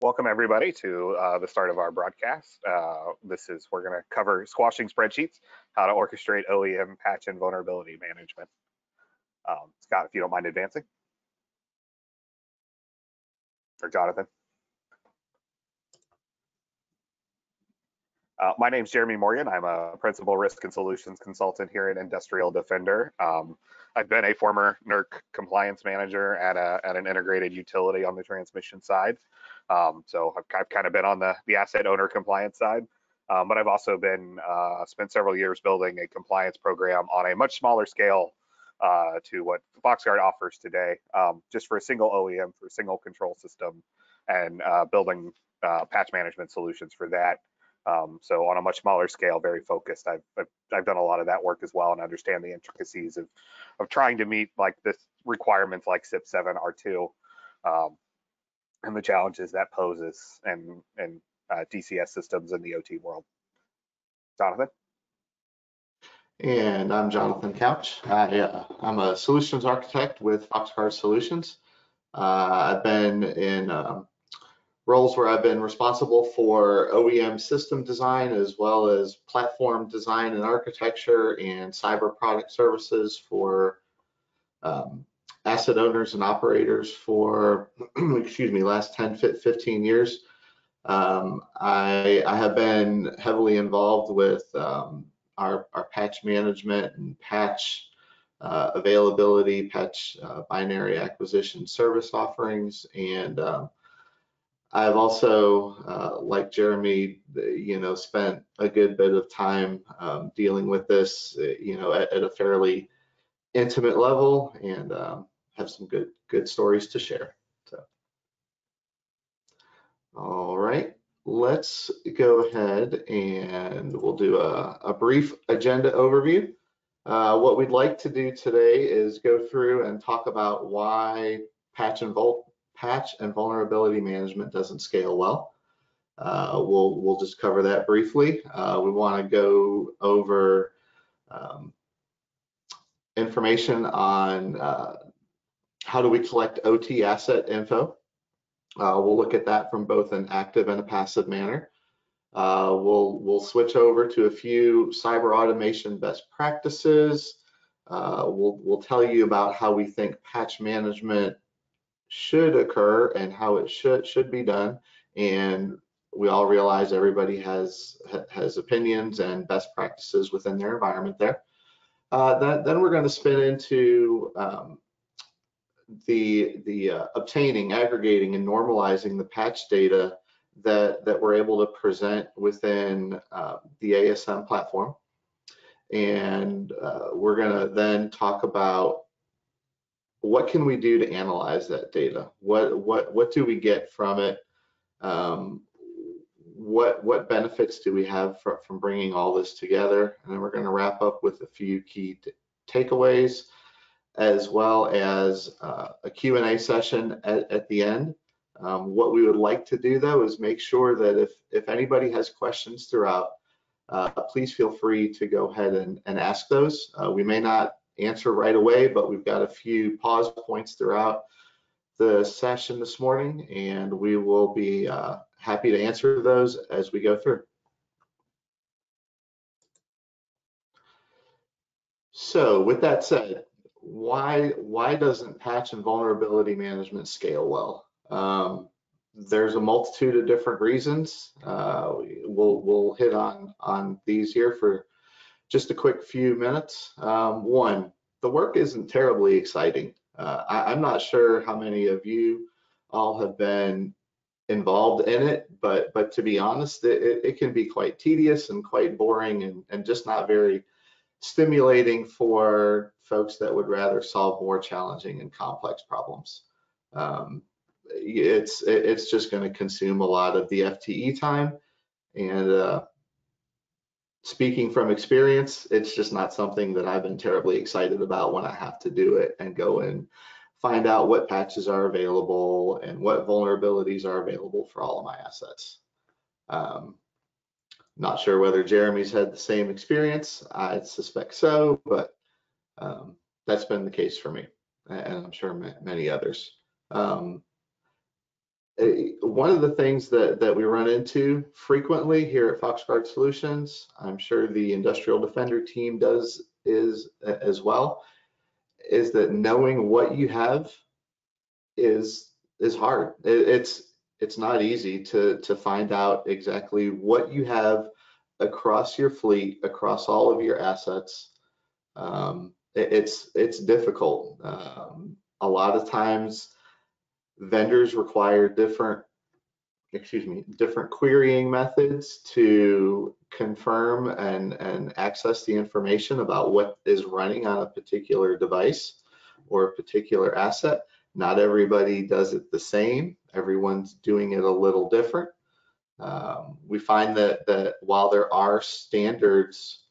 Welcome everybody to the start of our broadcast. We're going to cover squashing spreadsheets, how to orchestrate OEM patch and vulnerability management. Scott, if you don't mind advancing. Or Jonathan. My name is Jeremy Morgan. I'm a principal risk and solutions consultant here at Industrial Defender. I've been a former NERC compliance manager at an integrated utility on the transmission side. So I've kind of been on the asset owner compliance side, but I've also spent several years building a compliance program on a much smaller scale to what FoxGuard offers today, just for a single OEM, for a single control system, and building patch management solutions for that. So on a much smaller scale, very focused. I've done a lot of that work as well and understand the intricacies of trying to meet like this requirements like CIP 7 R2 and the challenges that poses and DCS systems in the OT world. Jonathan? And I'm Jonathan Couch. I'm a solutions architect with FoxGuard Solutions. I've been in roles where I've been responsible for OEM system design as well as platform design and architecture and cyber product services for asset owners and operators for, last 10, 15 years. I have been heavily involved with our patch management and patch availability, patch binary acquisition service offerings, and I've also, like Jeremy, spent a good bit of time dealing with this, at a fairly intimate level, and have some good stories to share. So, all right, let's go ahead and we'll do a brief agenda overview. What we'd like to do today is go through and talk about why patch and vulnerability management doesn't scale well. We'll just cover that briefly. We want to go over information on how do we collect OT asset info. We'll look at that from both an active and a passive manner. We'll switch over to a few cyber automation best practices. We'll tell you about how we think patch management should occur and how it should be done, and we all realize everybody has opinions and best practices within their environment there. Then we're going to spin into the obtaining, aggregating, and normalizing the patch data that we're able to present within the ASM platform, and we're going to then talk about what can we do to analyze that data? What do we get from it? What benefits do we have from bringing all this together? And then we're going to wrap up with a few key takeaways, as well as a Q&A session at the end. What we would like to do though is make sure that if anybody has questions throughout, please feel free to go ahead and ask those. We may not answer right away, but we've got a few pause points throughout the session this morning, and we will be happy to answer those as we go through. So with that said, why doesn't patch and vulnerability management scale well? There's a multitude of different reasons. We'll hit on these here for just a quick few minutes. One, the work isn't terribly exciting. I'm not sure how many of you all have been involved in it, but to be honest, it can be quite tedious and quite boring and just not very stimulating for folks that would rather solve more challenging and complex problems. It's just going to consume a lot of the FTE time, and speaking from experience, it's just not something that I've been terribly excited about when I have to do it and go and find out what patches are available and what vulnerabilities are available for all of my assets. Not sure whether Jeremy's had the same experience. I suspect so, but that's been the case for me, and I'm sure many others. One one of the things that we run into frequently here at FoxGuard Solutions, I'm sure the Industrial Defender team does as well, is that knowing what you have is hard. It's not easy to find out exactly what you have across your fleet, across all of your assets. It's difficult. A lot of times vendors require different querying methods to confirm and access the information about what is running on a particular device or a particular asset. Not everybody does it the same. Everyone's doing it a little different. We find that while there are standards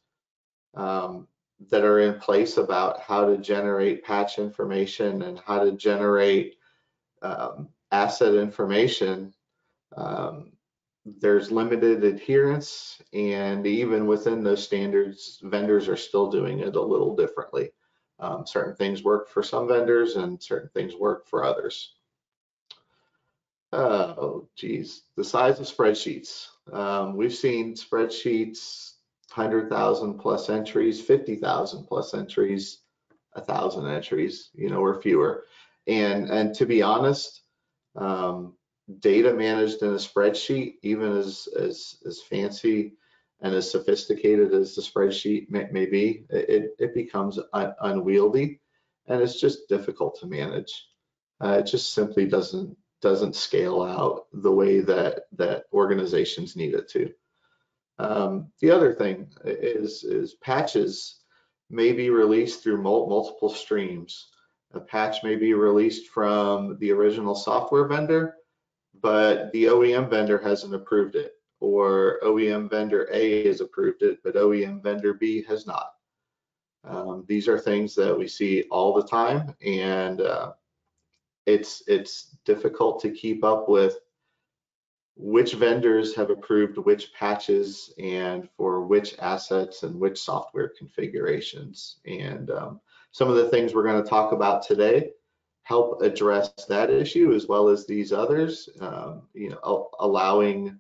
that are in place about how to generate patch information and how to generate asset information, there's limited adherence, and even within those standards, vendors are still doing it a little differently. Certain things work for some vendors and certain things work for others. Oh, geez, the size of spreadsheets. We've seen spreadsheets, 100,000 plus entries, 50,000 plus entries, 1,000 entries, or fewer. And to be honest, data managed in a spreadsheet, even as fancy and as sophisticated as the spreadsheet may be, it becomes unwieldy, and it's just difficult to manage. It just simply doesn't scale out the way that organizations need it to. The other thing is patches may be released through multiple streams. A patch may be released from the original software vendor, but the OEM vendor hasn't approved it, or OEM vendor A has approved it, but OEM vendor B has not. These are things that we see all the time, and it's difficult to keep up with which vendors have approved which patches and for which assets and which software configurations. And some of the things we're going to talk about today help address that issue as well as these others, allowing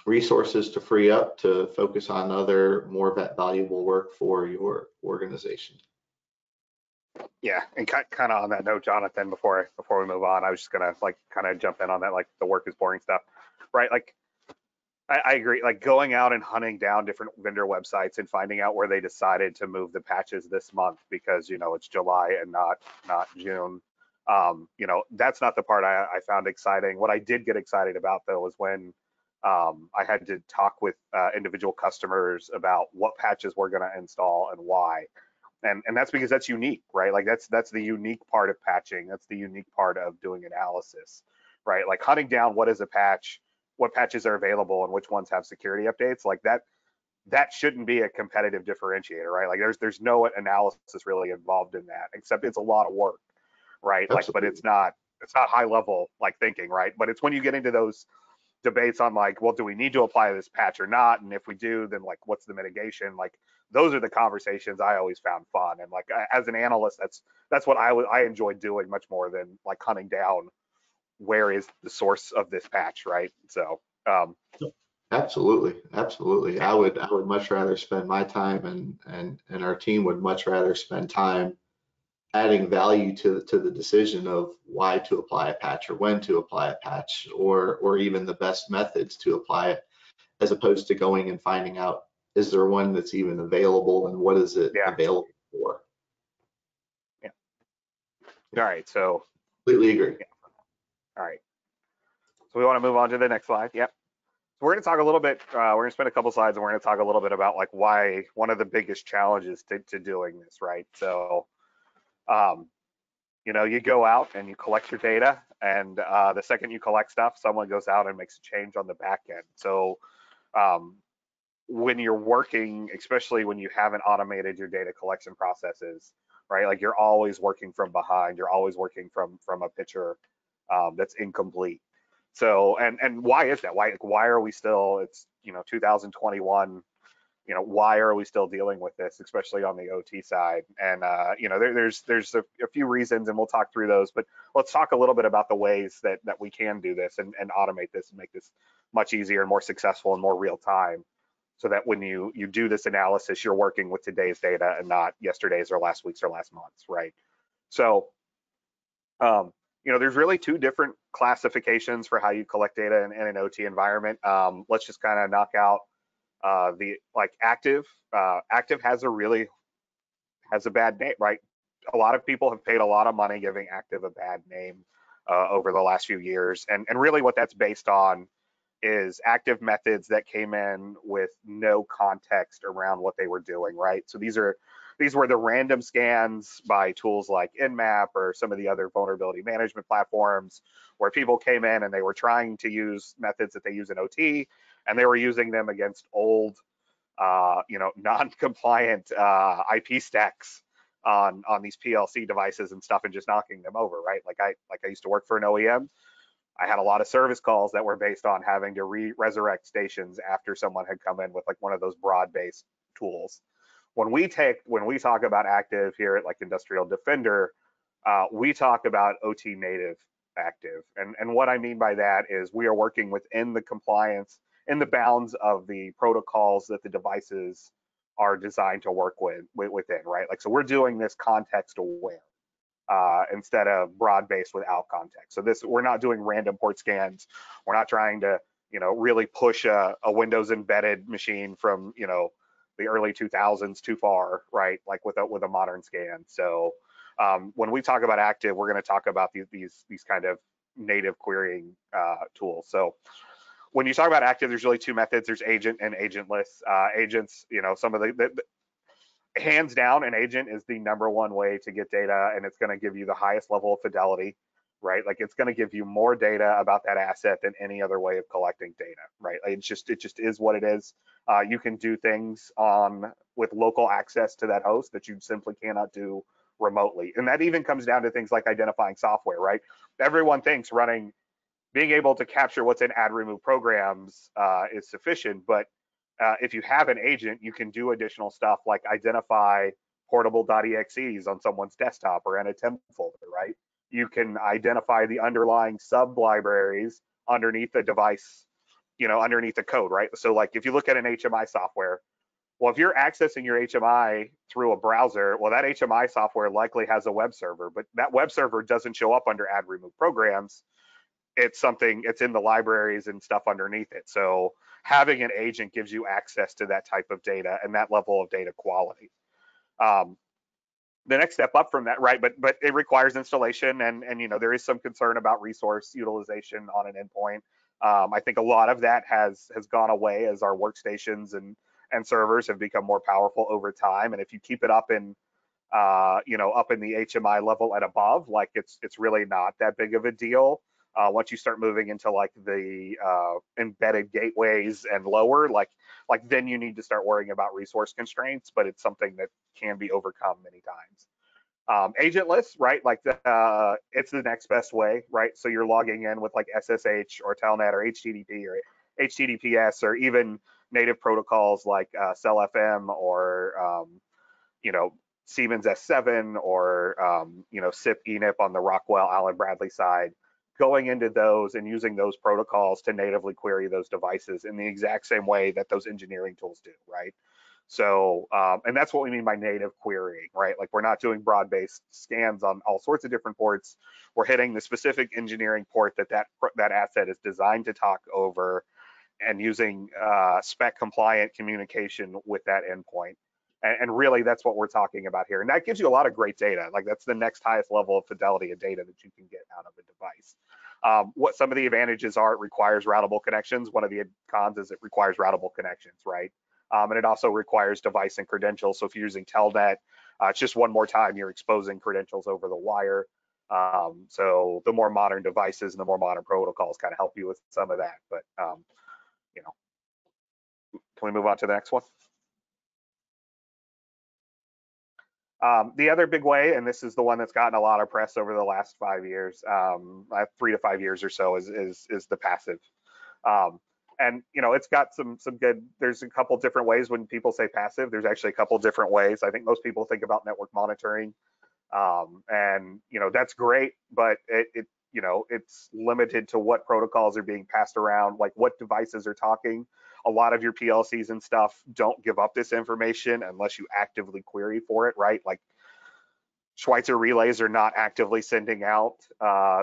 resources to free up to focus on other more valuable work for your organization. Yeah, and kind of on that note, Jonathan, before we move on, I was just gonna kind of jump in on that, the work is boring stuff, right? I agree. Going out and hunting down different vendor websites and finding out where they decided to move the patches this month because it's July and not June. That's not the part I found exciting. What I did get excited about though was when I had to talk with individual customers about what patches we're going to install and why. And that's because that's unique, right? That's the unique part of patching. That's the unique part of doing analysis, right? Hunting down what is a patch, what patches are available, and which ones have security updates. That shouldn't be a competitive differentiator, right? There's no analysis really involved in that, except it's a lot of work, right? But it's not high level thinking, right? But it's when you get into those debates on well, do we need to apply this patch or not? And if we do, then what's the mitigation? Those are the conversations I always found fun. And as an analyst, that's what I enjoyed doing much more than hunting down where is the source of this patch, right? So absolutely. I would much rather spend my time and our team would much rather spend time adding value to the decision of why to apply a patch or when to apply a patch or even the best methods to apply it, as opposed to going and finding out, is there one that's even available and what is it available for? Yeah. All right. So completely agree. Yeah. All right. So we want to move on to the next slide. Yep. So we're going to talk a little bit, we're going to spend a couple slides and we're going to talk a little bit about why one of the biggest challenges to doing this, right? So you go out and you collect your data, and the second you collect stuff, someone goes out and makes a change on the back end. So when you're working, especially when you haven't automated your data collection processes, right? You're always working from behind. You're always working from a picture that's incomplete. So and why is that? Why are we still? It's 2021. why are we still dealing with this, especially on the OT side? And there's a few reasons, and we'll talk through those. But let's talk a little bit about the ways that we can do this and automate this and make this much easier and more successful and more real time, so that when you do this analysis, you're working with today's data and not yesterday's or last week's or last month's, right? So, there's really two different classifications for how you collect data in an OT environment. Let's just kind of knock out the active. Active has a bad name, right? A lot of people have paid a lot of money giving active a bad name over the last few years, and really what that's based on is active methods that came in with no context around what they were doing, right? So these were the random scans by tools like Nmap or some of the other vulnerability management platforms, where people came in and they were trying to use methods that they use in OT, and they were using them against old, non-compliant IP stacks on these PLC devices and stuff, and just knocking them over, right? Like I used to work for an OEM. I had a lot of service calls that were based on having to resurrect stations after someone had come in with like one of those broad-based tools. When we talk about active here at like Industrial Defender, we talk about OT native active. And what I mean by that is we are working within the compliance, in the bounds of the protocols that the devices are designed to work within, right? Like, so we're doing this context aware instead of broad-based without context. So we're not doing random port scans. We're not trying to, really push a Windows embedded machine from, the early 2000s too far, right? Like with a modern scan. So when we talk about active, we're going to talk about these kind of native querying tools. So when you talk about active, there's really two methods. There's agent and agentless. Agents, some of the hands down, an agent is the number one way to get data, and it's going to give you the highest level of fidelity, right? Like, it's going to give you more data about that asset than any other way of collecting data, right? Like, it just is what it is. You can do things with local access to that host that you simply cannot do remotely, and that even comes down to things like identifying software, right? Everyone thinks being able to capture what's in add remove programs is sufficient, but if you have an agent, you can do additional stuff like identify portable.exes on someone's desktop or in a temp folder, right? You can identify the underlying sub libraries underneath the device, underneath the code, right? So like if you look at an HMI software, well, if you're accessing your HMI through a browser, well, that HMI software likely has a web server, but that web server doesn't show up under add remove programs. It's in the libraries and stuff underneath it. So having an agent gives you access to that type of data and that level of data quality. The next step up from that, right? But it requires installation, and there is some concern about resource utilization on an endpoint. I think a lot of that has gone away as our workstations and servers have become more powerful over time. And if you keep it up in up in the HMI level and above, like it's really not that big of a deal. Once you start moving into like the embedded gateways and lower, like then you need to start worrying about resource constraints, but it's something that can be overcome many times. Agentless, right? Like it's the next best way, right? So you're logging in with like SSH or Telnet or HTTP or HTTPS or even native protocols like CellFM or Siemens S7 or SIP ENIP on the Rockwell Allen Bradley side, going into those and using those protocols to natively query those devices in the exact same way that those engineering tools do, right? So, and that's what we mean by native querying, right? Like, we're not doing broad-based scans on all sorts of different ports. We're hitting the specific engineering port that asset is designed to talk over, and using spec compliant communication with that endpoint. And really, that's what we're talking about here. And that gives you a lot of great data. Like, that's the next highest level of fidelity of data that you can get out of a device. What some of the advantages are: it requires routable connections. One of the cons is it requires routable connections, right? And it also requires device and credentials. So if you're using Telnet, it's just one more time you're exposing credentials over the wire. So the more modern devices and the more modern protocols kind of help you with some of that. But can we move on to the next one? The other big way, and this is the one that's gotten a lot of press over the last 5 years, 3 to 5 years or so, is the passive. And it's got some good. There's a couple different ways when people say passive. There's actually a couple different ways. I think most people think about network monitoring, and that's great, but it's limited to what protocols are being passed around, like what devices are talking. A lot of your PLCs and stuff don't give up this information unless you actively query for it, right? Like Schweitzer relays are not actively sending out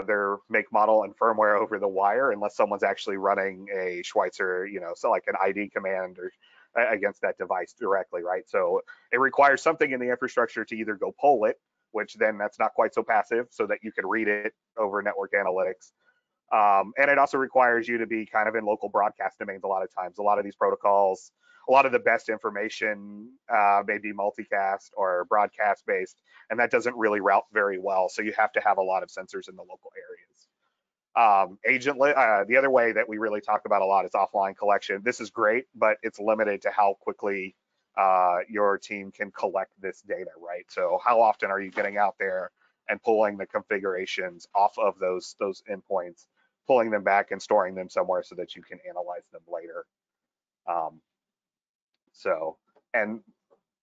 their make, model, and firmware over the wire unless someone's actually running a Schweitzer, so like an ID command or against that device directly, right? So it requires something in the infrastructure to either go pull it, which then that's not quite so passive, so that you can read it over network analytics. And it also requires you to be kind of in local broadcast domains a lot of times. A lot of these protocols, a lot of the best information may be multicast or broadcast based, and that doesn't really route very well. So you have to have a lot of sensors in the local areas. The other way that we really talk about a lot is offline collection. This is great, but it's limited to how quickly your team can collect this data, right? So how often are you getting out there and pulling the configurations off of those endpoints, pulling them back and storing them somewhere so that you can analyze them later?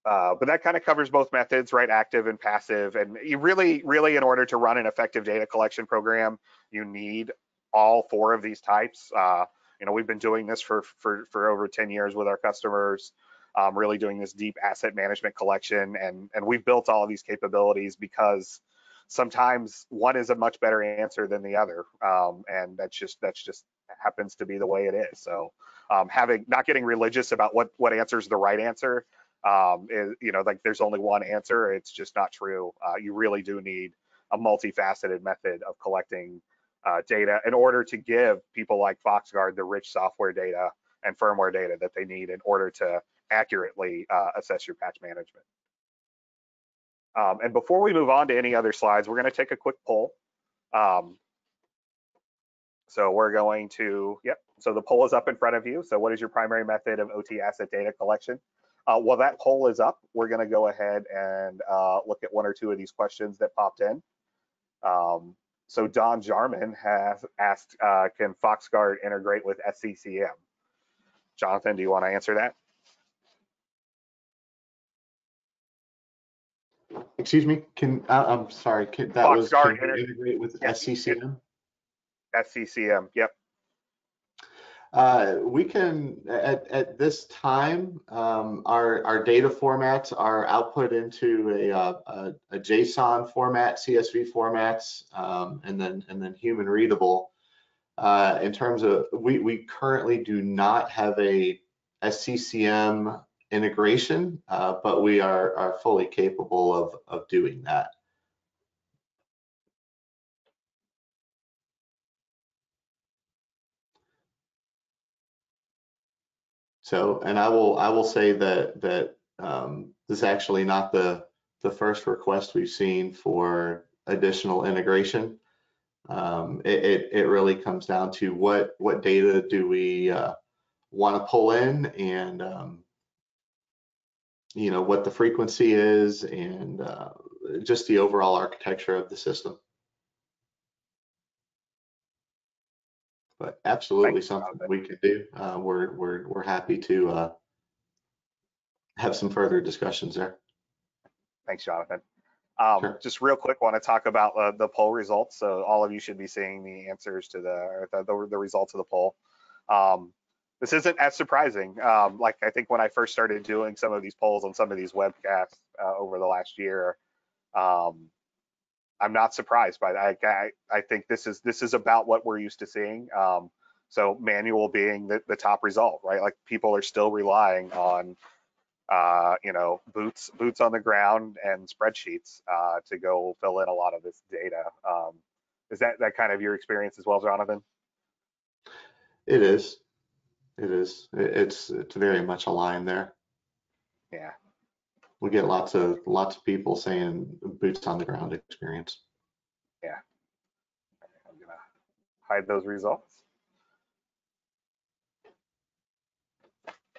But that kind of covers both methods, right? Active and passive. And you really, in order to run an effective data collection program, you need all four of these types. We've been doing this for over 10 years with our customers, really doing this deep asset management collection. And we've built all of these capabilities because sometimes one is a much better answer than the other. And that's just happens to be the way it is. So not getting religious about what answer is the right answer, is, like there's only one answer. It's just not true. You really do need a multifaceted method of collecting data in order to give people like FoxGuard the rich software data and firmware data that they need in order to accurately assess your patch management. And before we move on to any other slides, we're going to take a quick poll. So we're going to, so the poll is up in front of you. So what is your primary method of OT asset data collection? While that poll is up, we're going to go ahead and look at one or two of these questions that popped in. So Don Jarman has asked, can FoxGuard integrate with SCCM? Jonathan, do you want to answer that? Excuse me, I'm sorry, can we integrate with SCCM? SCCM, yep. We can, at this time, our data formats are output into a JSON format, CSV formats, and then human readable. In terms of, we currently do not have a SCCM integration, but we are fully capable of doing that. So, and I will say that this is actually not the first request we've seen for additional integration. It really comes down to what data do we want to pull in, and what the frequency is, and just the overall architecture of the system. But absolutely something we could do. We're happy to have some further discussions there. Thanks, Jonathan. Sure. Just real quick, want to talk about the poll results. So all of you should be seeing the answers to the results of the poll. This isn't as surprising. Like I think when I first started doing some of these polls on some of these webcasts over the last year, I'm not surprised by that. I think this is about what we're used to seeing. So manual being the top result, right? Like people are still relying on boots on the ground and spreadsheets to go fill in a lot of this data. Is that kind of your experience as well, Jonathan? It is. It is. It's very much aligned there. Yeah. We get lots of people saying boots on the ground experience. Yeah. I'm gonna hide those results.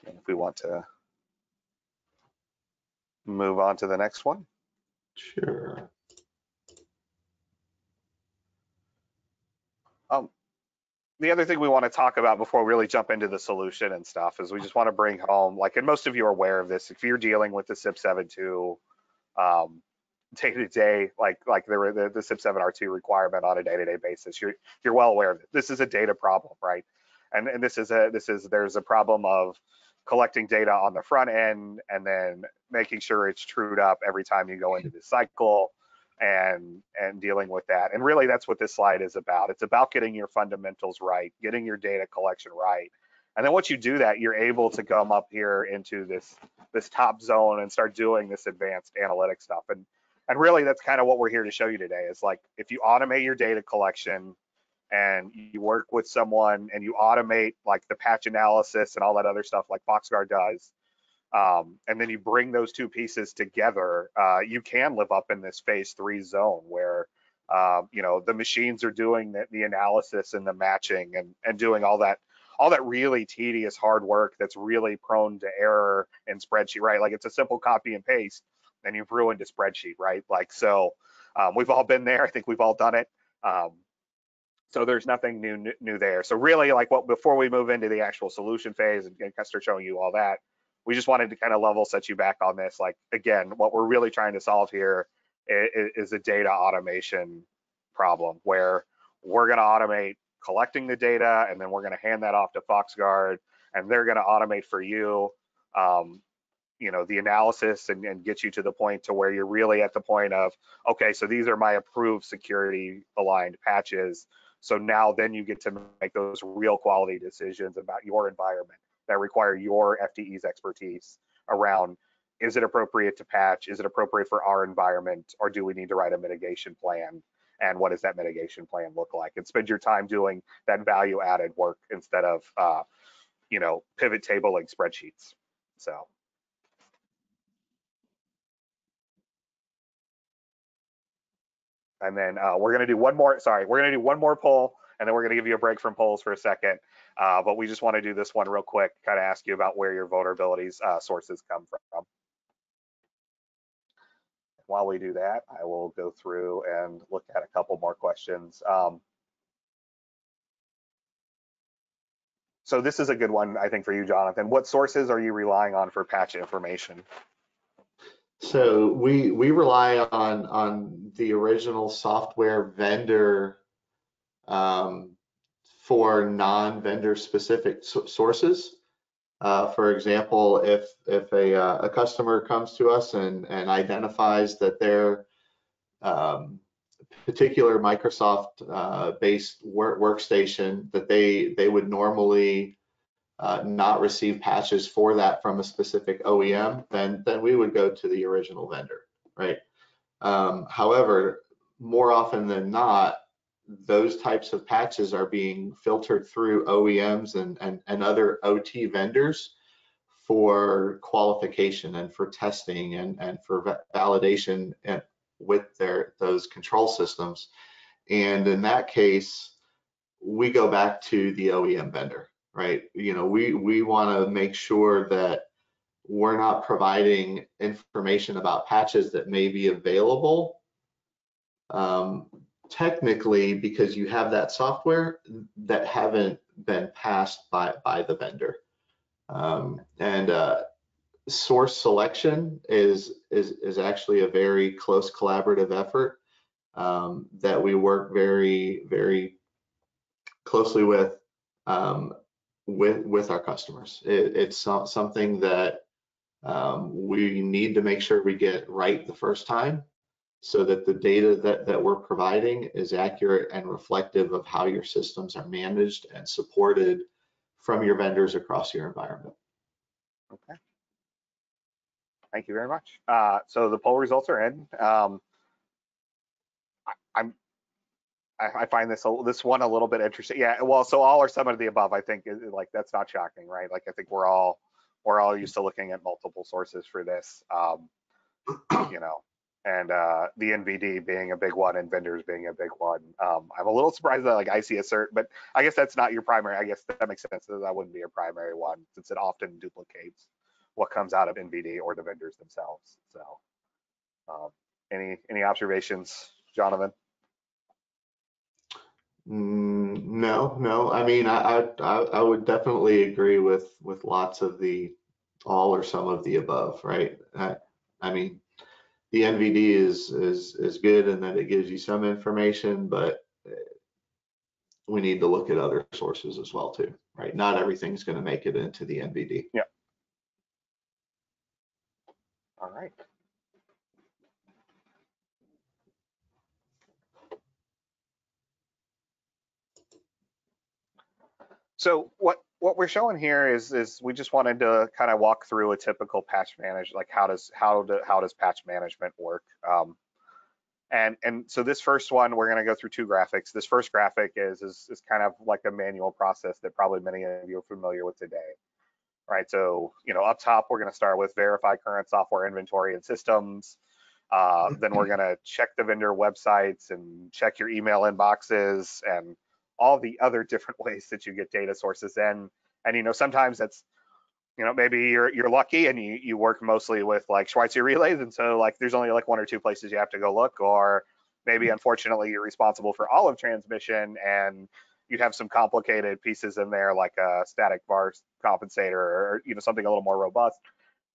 And if we want to move on to the next one. Sure. the other thing we want to talk about before we really jump into the solution and stuff is we just want to bring home, like, and most of you are aware of this, if you're dealing with the SIP 7.2 day to day, like the SIP 7R2 requirement on a day-to-day basis, you're well aware of it. This is a data problem, right? And there's a problem of collecting data on the front end and then making sure it's trued up every time you go into the cycle and dealing with that. And really that's what this slide is about. It's about getting your fundamentals right, getting your data collection right. And then once you do that, you're able to come up here into this top zone and start doing this advanced analytic stuff. And really that's kind of what we're here to show you today is, like, if you automate your data collection and you work with someone and you automate like the patch analysis and all that other stuff like FoxGuard does, and then you bring those two pieces together, you can live up in this phase 3 zone where you know, the machines are doing the analysis and the matching and doing all that really tedious hard work that's really prone to error in spreadsheet, right? Like, it's a simple copy and paste and you've ruined a spreadsheet, right? Like, so we've all been there. I think we've all done it. So there's nothing new there. So really, like, before we move into the actual solution phase and start showing you all that, we just wanted to kind of level set you back on this. Like, again, what we're really trying to solve here is a data automation problem where we're going to automate collecting the data, and then we're going to hand that off to FoxGuard, and they're going to automate for you, you know, the analysis and get you to the point to where you're really at the point of, okay, so these are my approved security aligned patches. So now then you get to make those real quality decisions about your environment that require your FTE's expertise around, is it appropriate to patch? Is it appropriate for our environment? Or do we need to write a mitigation plan? And what does that mitigation plan look like? And spend your time doing that value added work instead of, you know, pivot tabling spreadsheets. So. And then we're going to do one more, sorry, we're going to do one more poll, and then we're going to give you a break from polls for a second. But we just want to do this one real quick, kind of ask you about where your vulnerabilities sources come from. While we do that, I will go through and look at a couple more questions. So this is a good one, I think, for you, Jonathan. What sources are you relying on for patch information? So we rely on the original software vendor for non-vendor specific sources. For example, if a customer comes to us and identifies that their particular Microsoft based workstation, that they would normally not receive patches for that from a specific OEM, then we would go to the original vendor, right? However, more often than not, those types of patches are being filtered through OEMs and other OT vendors for qualification and for testing and for validation with those control systems. And in that case, we go back to the OEM vendor, right? You know, we want to make sure that we're not providing information about patches that may be available technically because you have that software that haven't been passed by the vendor. Source selection is actually a very close collaborative effort that we work very closely with our customers. It's something that we need to make sure we get right the first time, so that the data that we're providing is accurate and reflective of how your systems are managed and supported from your vendors across your environment. Okay. Thank you very much. So the poll results are in. I find this one a little bit interesting. Yeah, well, so all or some of the above, I think, is like, that's not shocking, right? Like, I think we're all used to looking at multiple sources for this, you know, and the NVD being a big one and vendors being a big one. I'm a little surprised that, like, I see a cert, but I guess that's not your primary. I guess that makes sense that wouldn't be your primary one, since it often duplicates what comes out of NVD or the vendors themselves. So any observations, Jonathan? No. I mean, I would definitely agree with lots of the all or some of the above, right? I mean, the NVD is good in that it gives you some information, but we need to look at other sources as well too, right? Not everything's going to make it into the NVD. Yeah. All right. So what we're showing here is we just wanted to kind of walk through a typical patch manage, like how does patch management work? And so this first one, we're going to go through two graphics. This first graphic is kind of like a manual process that probably many of you are familiar with today, right? So up top, we're going to start with verify current software inventory and systems. Then we're going to check the vendor websites and check your email inboxes and all the other different ways that you get data sources in. And sometimes that's maybe you're lucky and you work mostly with like Schweitzer relays, and so like there's only like one or two places you have to go look, or maybe unfortunately you're responsible for all of transmission and you have some complicated pieces in there like a static var compensator or something a little more robust,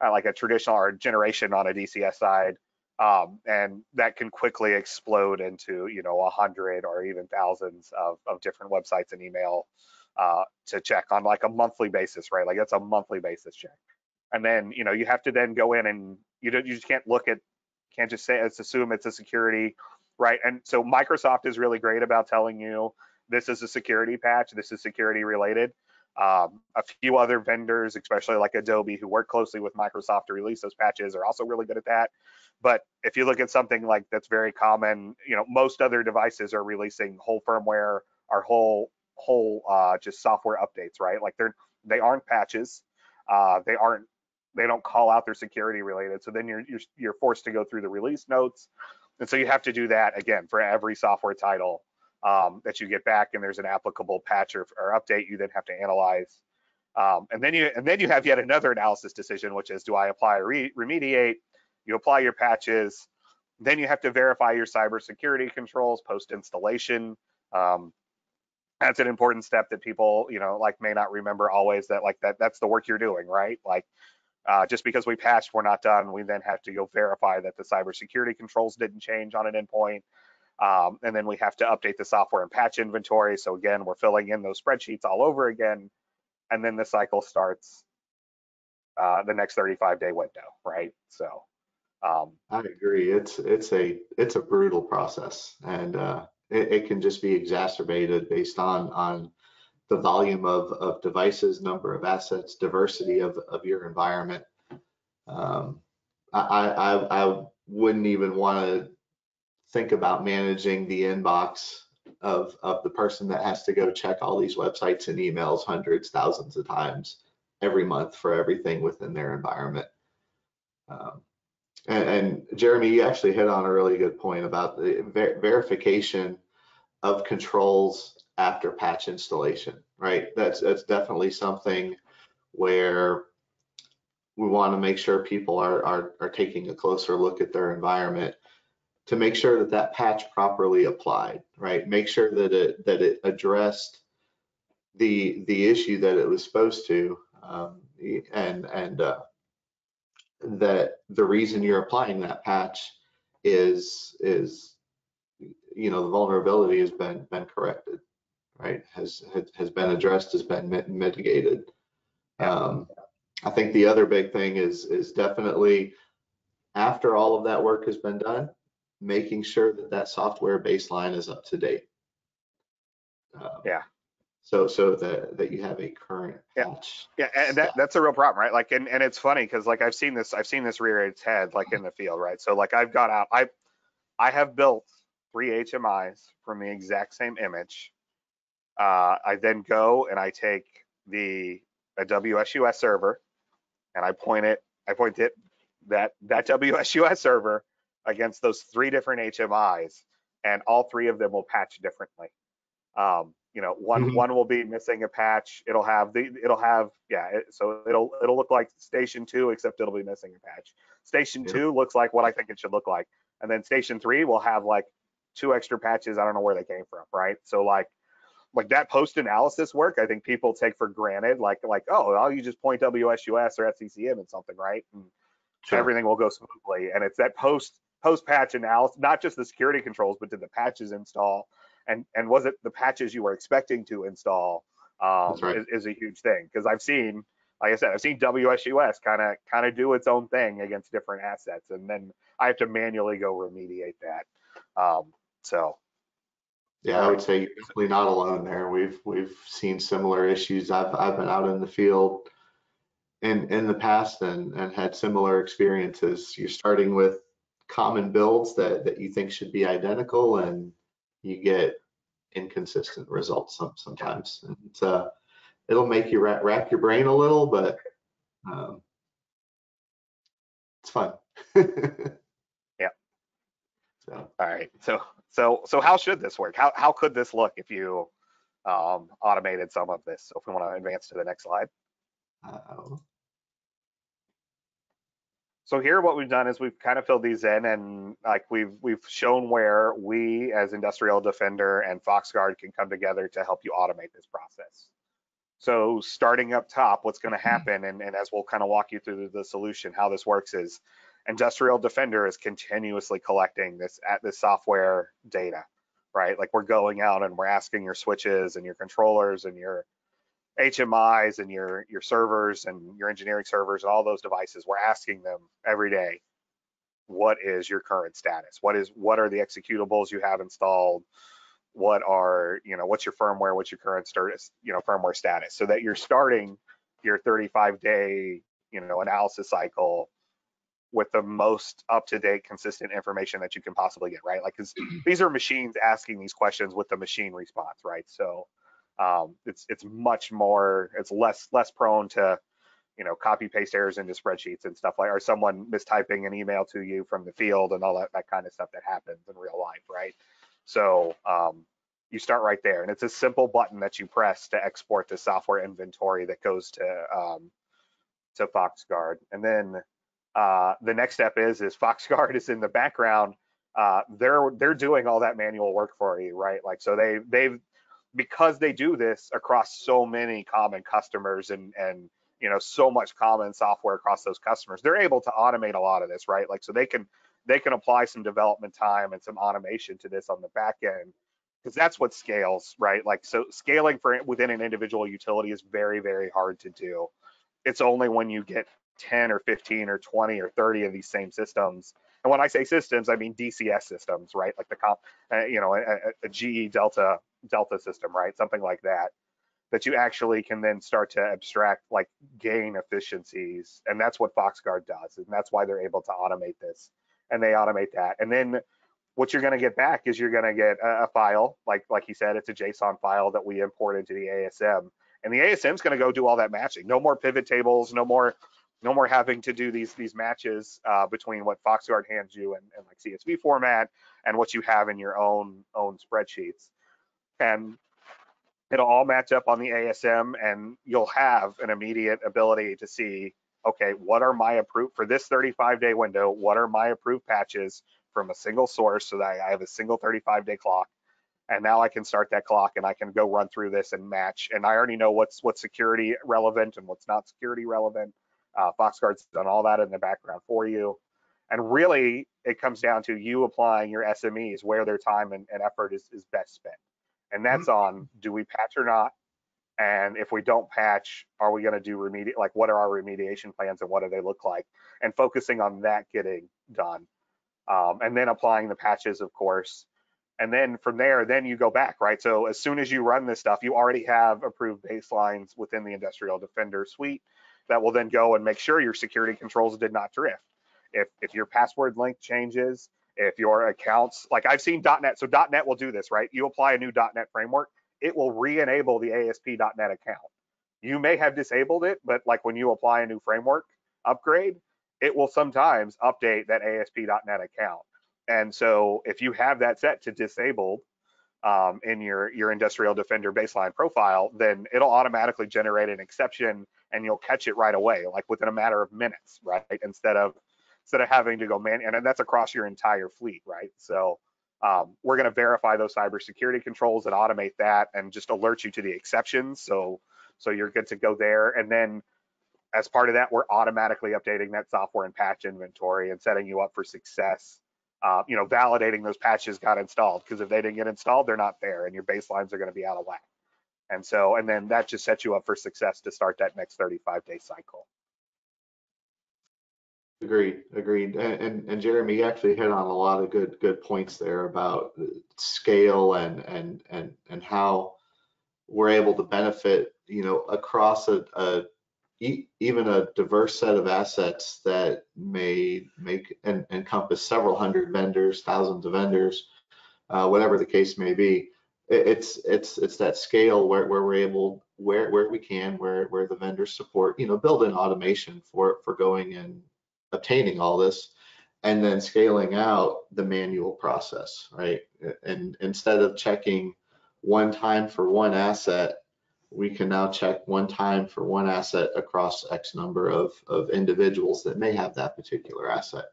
like a traditional or generation on a DCS side. And that can quickly explode into 100 or even thousands of different websites and email to check on like a monthly basis, right? Like it's a monthly basis check. And then you have to then go in and you just can't just say assume it's a security, right? And so Microsoft is really great about telling you this is a security patch, this is security related. A few other vendors, especially like Adobe, who work closely with Microsoft to release those patches, are also really good at that. But if you look at something like that's very common, most other devices are releasing whole firmware or whole just software updates, right? Like they aren't patches. They don't call out their security related. So then you're forced to go through the release notes, and so you have to do that again for every software title that you get back, and there's an applicable patch or update you then have to analyze. And then you have yet another analysis decision, which is, do I apply or remediate? You apply your patches, then you have to verify your cybersecurity controls post installation. That's an important step that people like may not remember always, that like that's the work you're doing, right? Like just because we patched, we're not done. We then have to go verify that the cybersecurity controls didn't change on an endpoint. And then we have to update the software and patch inventory. So again, we're filling in those spreadsheets all over again. And then the cycle starts the next 35-day window, right? So I agree. It's a brutal process, and it can just be exacerbated based on the volume of devices, number of assets, diversity of your environment. I wouldn't even want to think about managing the inbox of the person that has to go check all these websites and emails hundreds, thousands of times every month for everything within their environment. And Jeremy, you actually hit on a really good point about the verification of controls after patch installation, right? That's definitely something where we want to make sure people are taking a closer look at their environment to make sure that that patch properly applied, right? Make sure that it addressed the issue that it was supposed to, and that the reason you're applying that patch is the vulnerability has been corrected, right? Has been addressed, has been mitigated. I think the other big thing is definitely after all of that work has been done, making sure that that software baseline is up to date. yeah. So that you have a current patch. Yeah, and that's a real problem, right? Like, and it's funny because like I've seen this rear its head like in the field, right? So like I've got out, I have built 3 HMIs from the exact same image. I then go and I take a WSUS server and I point that WSUS server against those 3 different HMIs, and all 3 of them will patch differently. One will be missing a patch. So it'll look like station 2, except it'll be missing a patch. Station 2 looks like what I think it should look like, and then station 3 will have like 2 extra patches. I don't know where they came from, right? So like like that post-analysis work, I think people take for granted, like, oh, you just point WSUS or SCCM and something, right? And Sure. everything will go smoothly. And it's that post-patch analysis, not just the security controls, but did the patches install? And was it the patches you were expecting to install? That's right. Is a huge thing, because I've seen, like I said, I've seen WSUS kind of do its own thing against different assets, and then I have to manually go remediate that. So Yeah, all I would right. say you're definitely not alone there. We've seen similar issues. I've been out in the field in the past and had similar experiences. You're starting with common builds that you think should be identical, and you get inconsistent results sometimes. And it'll make you rack your brain a little, but um, it's fun. Yeah. So, All right. So how should this work? How could this look if you automated some of this? So if we want to advance to the next slide. uh, So here what we've done is we've kind of filled these in, and like we've shown where we as Industrial Defender and FoxGuard can come together to help you automate this process. So starting up top, what's going to happen, and as we'll kind of walk you through the solution, how this works is Industrial Defender is continuously collecting this software data, right? Like we're going out and we're asking your switches and your controllers and your HMIs and your servers and your engineering servers and all those devices. We're asking them every day, what is your current status? What are the executables you have installed? What's your firmware? What's your current status, firmware status, so that you're starting your 35-day, analysis cycle with the most up-to-date, consistent information that you can possibly get, right? Like, because these are machines asking these questions with the machine response, right? So it's much more, it's less prone to, copy paste errors into spreadsheets and stuff, like, or someone mistyping an email to you from the field and all that kind of stuff that happens in real life, right? So you start right there, and it's a simple button that you press to export the software inventory that goes to FoxGuard. And then the next step is FoxGuard is in the background. They're doing all that manual work for you, right? Like, so they've because they do this across so many common customers and so much common software across those customers, they're able to automate a lot of this, right? Like, so they can apply some development time and some automation to this on the back end, because that's what scales, right? Like, so scaling for within an individual utility is very, very hard to do. It's only when you get 10 or 15 or 20 or 30 of these same systems. And when I say systems, I mean DCS systems, right? Like a GE Delta system, right? Something like that, that you actually can then start to abstract, like, gain efficiencies. And that's what FoxGuard does. And that's why they're able to automate this. And they automate that. And then what you're going to get back is you're going to get a file, like he said, it's a JSON file that we import into the ASM. And the ASM is going to go do all that matching. No more pivot tables, no more having to do these matches between what FoxGuard hands you and like CSV format and what you have in your own spreadsheets. And it'll all match up on the ASM, and you'll have an immediate ability to see, okay, what are my approved for this 35-day window? What are my approved patches from a single source, so that I have a single 35-day clock? And now I can start that clock and I can go run through this and match. And I already know what's security relevant and what's not security relevant. FoxGuard's done all that in the background for you. And really, it comes down to you applying your SMEs where their time and effort is best spent. And that's on, do we patch or not? And if we don't patch, are we going to do like, what are our remediation plans and what do they look like? And focusing on that getting done. And then applying the patches, of course. And then from there, then you go back, right? So as soon as you run this stuff, you already have approved baselines within the Industrial Defender suite that will then go and make sure your security controls did not drift. If your password length changes, if your accounts, like I've seen .NET, so .NET will do this, right? You apply a new .NET framework, it will re-enable the ASP.NET account. You may have disabled it, but like when you apply a new framework upgrade, it will sometimes update that ASP.NET account. And so if you have that set to disabled in your Industrial Defender baseline profile, then it'll automatically generate an exception and you'll catch it right away, like within a matter of minutes, right? Instead of having to go and that's across your entire fleet, right? So We're going to verify those cybersecurity controls and automate that and just alert you to the exceptions. So you're good to go there. And then as part of that, we're automatically updating that software and patch inventory and setting you up for success. Validating those patches got installed, because if they didn't get installed, they're not there and your baselines are going to be out of whack. And then that just sets you up for success to start that next 35-day cycle. Agreed. And Jeremy, you actually hit on a lot of good points there about scale and how we're able to benefit, across even a diverse set of assets that may encompass several hundred vendors, thousands of vendors, whatever the case may be. It's that scale where we're able, where we can, where the vendors support, build in automation for going and obtaining all this, and then scaling out the manual process, right? And instead of checking one time for one asset, we can now check one time for one asset across X number of individuals that may have that particular asset.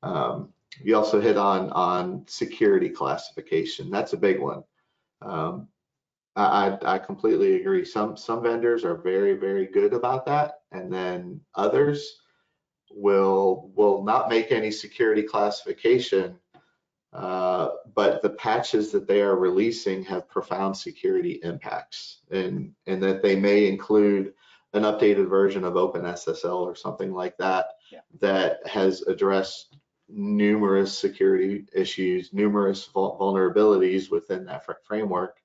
You also hit on security classification. That's a big one. I completely agree. Some vendors are very, very good about that, and then others will not make any security classification, but the patches that they are releasing have profound security impacts, and that they may include an updated version of OpenSSL or something like that, that has addressed numerous security issues, numerous vulnerabilities within that framework.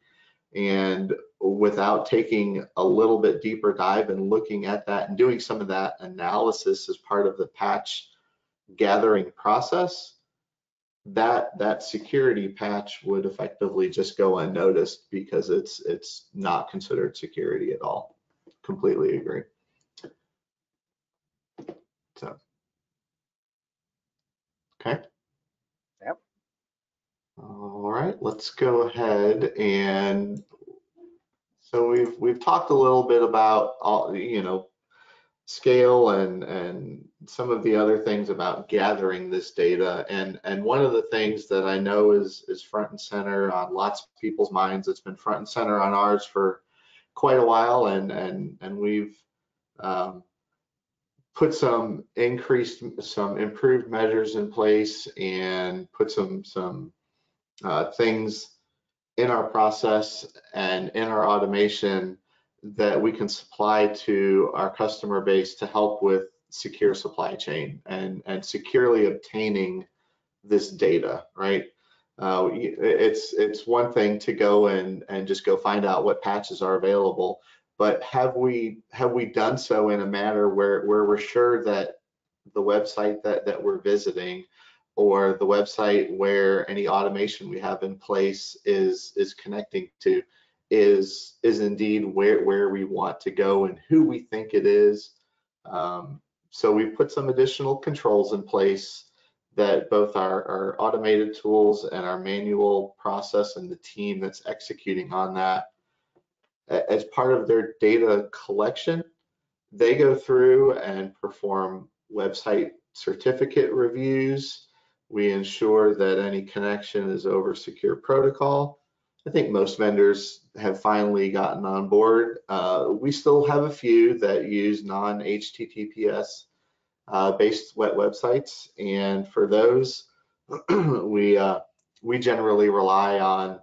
And without taking a little bit deeper dive and looking at that and doing some of that analysis as part of the patch gathering process, that security patch would effectively just go unnoticed because it's not considered security at all. Completely agree. So, okay. Yep. All right, let's go ahead. And so we've talked a little bit about all, scale and some of the other things about gathering this data. And one of the things that I know is front and center on lots of people's minds, it's been front and center on ours for quite a while, and we've put some improved measures in place and put some things in our process and in our automation that we can supply to our customer base to help with secure supply chain and securely obtaining this data, right? It's one thing to go and just go find out what patches are available, but have we done so in a manner where we're sure that the website that we're visiting, or the website where any automation we have in place is connecting to, is indeed where we want to go and who we think it is. So we've put some additional controls in place that both our automated tools and our manual process and the team that's executing on that, as part of their data collection, they go through and perform website certificate reviews. We ensure that any connection is over secure protocol. I think most vendors have finally gotten on board. We still have a few that use non-HTTPS based websites, and for those, we generally rely on